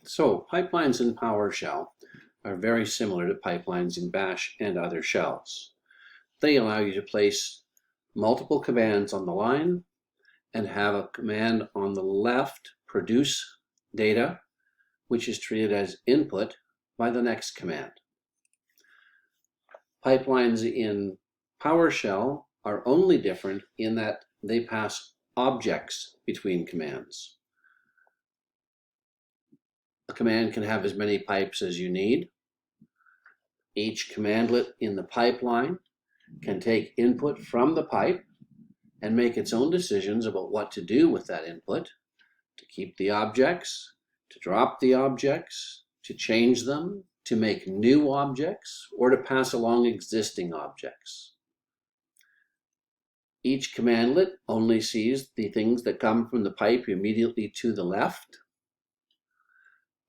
So pipelines in PowerShell are very similar to pipelines in Bash and other shells. They allow you to place multiple commands on the line and have a command on the left produce data, which is treated as input by the next command. Pipelines in PowerShell are only different in that they pass objects between commands. A command can have as many pipes as you need. Each commandlet in the pipeline can take input from the pipe and make its own decisions about what to do with that input, to keep the objects, to drop the objects, to change them, to make new objects, or to pass along existing objects. Each commandlet only sees the things that come from the pipe immediately to the left.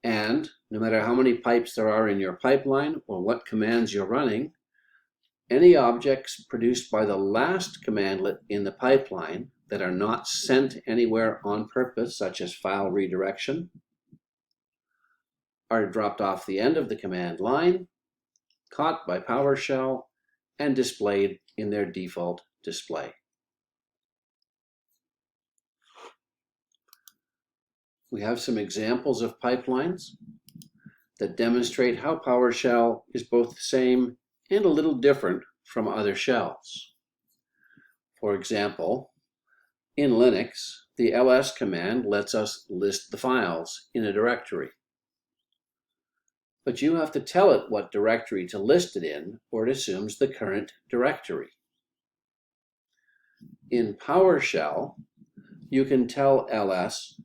And no matter how many pipes there are in your pipeline or what commands you're running, any objects produced by the last commandlet in the pipeline that are not sent anywhere on purpose, such as file redirection, are dropped off the end of the command line, caught by PowerShell, and displayed in their default display. We have some examples of pipelines that demonstrate how PowerShell is both the same and a little different from other shells. For example, in Linux, the ls command lets us list the files in a directory. But you have to tell it what directory to list it in, or it assumes the current directory. In PowerShell, you can tell ls,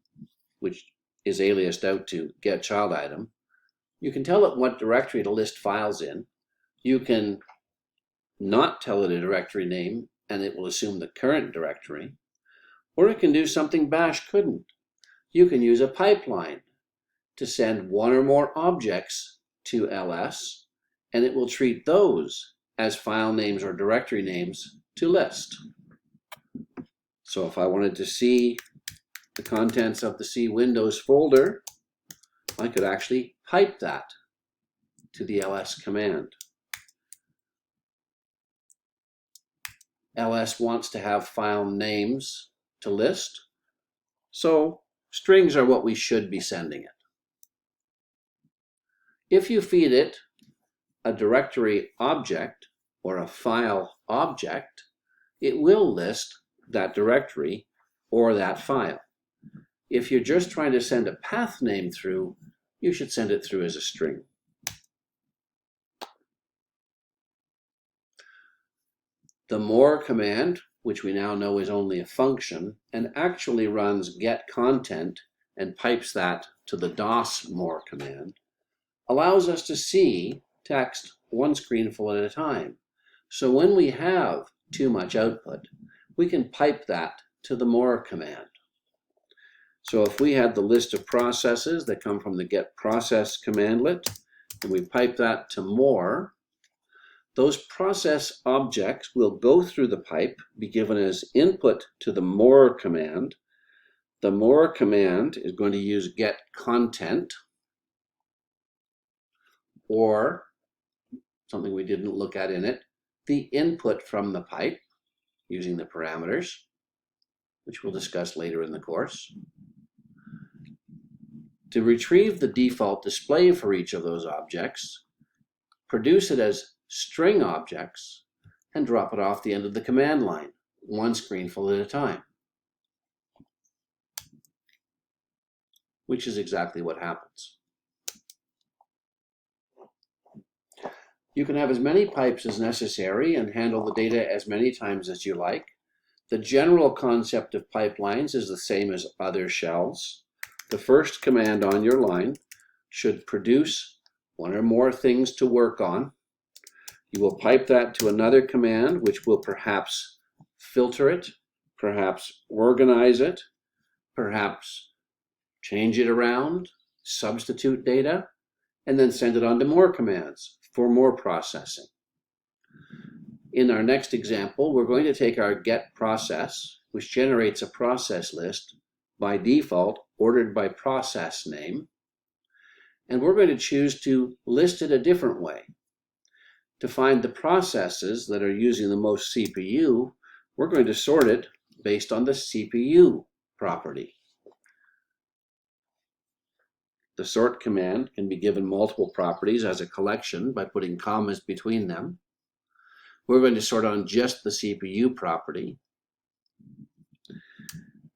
which is aliased out to get child item, you can tell it what directory to list files in. You can not tell it a directory name and it will assume the current directory, or it can do something Bash couldn't. You can use a pipeline to send one or more objects to ls, and it will treat those as file names or directory names to list. So if I wanted to see the contents of the C Windows folder, I could actually pipe that to the ls command. ls wants to have file names to list, so strings are what we should be sending it. If you feed it a directory object or a file object, it will list that directory or that file. If you're just trying to send a path name through, you should send it through as a string. The more command, which we now know is only a function, and actually runs get content and pipes that to the DOS more command, allows us to see text one screenful at a time. So when we have too much output, we can pipe that to the more command. So if we had the list of processes that come from the get process commandlet, and we pipe that to more, those process objects will go through the pipe, be given as input to the more command. The more command is going to use get content, or something we didn't look at in it, the input from the pipe using the parameters, which we'll discuss later in the course. To retrieve the default display for each of those objects, produce it as string objects, and drop it off the end of the command line, one screenful at a time, which is exactly what happens. You can have as many pipes as necessary and handle the data as many times as you like. The general concept of pipelines is the same as other shells. The first command on your line should produce one or more things to work on. You will pipe that to another command, which will perhaps filter it, perhaps organize it, perhaps change it around, substitute data, and then send it on to more commands for more processing. In our next example, we're going to take our get process, which generates a process list by default ordered by process name, and we're going to choose to list it a different way. To find the processes that are using the most CPU, we're going to sort it based on the CPU property. The sort command can be given multiple properties as a collection by putting commas between them. We're going to sort on just the CPU property.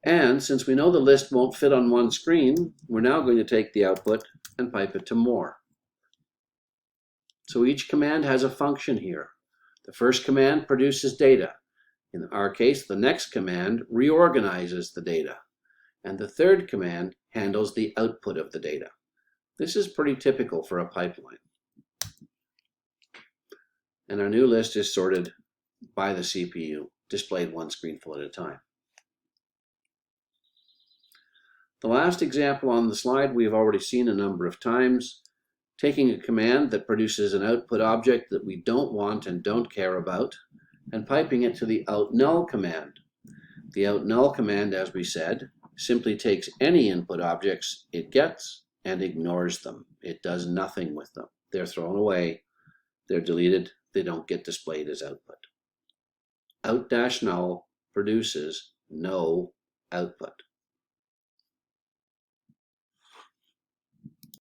And since we know the list won't fit on one screen, we're now going to take the output and pipe it to more. So each command has a function here. The first command produces data. In our case, the next command reorganizes the data. And the third command handles the output of the data. This is pretty typical for a pipeline. And our new list is sorted by the CPU, displayed one screenful at a time. The last example on the slide we've already seen a number of times. Taking a command that produces an output object that we don't want and don't care about, and piping it to the outNull command. The outNull command, as we said, simply takes any input objects it gets and ignores them. It does nothing with them. They're thrown away, they're deleted, they don't get displayed as output. Out-null produces no output.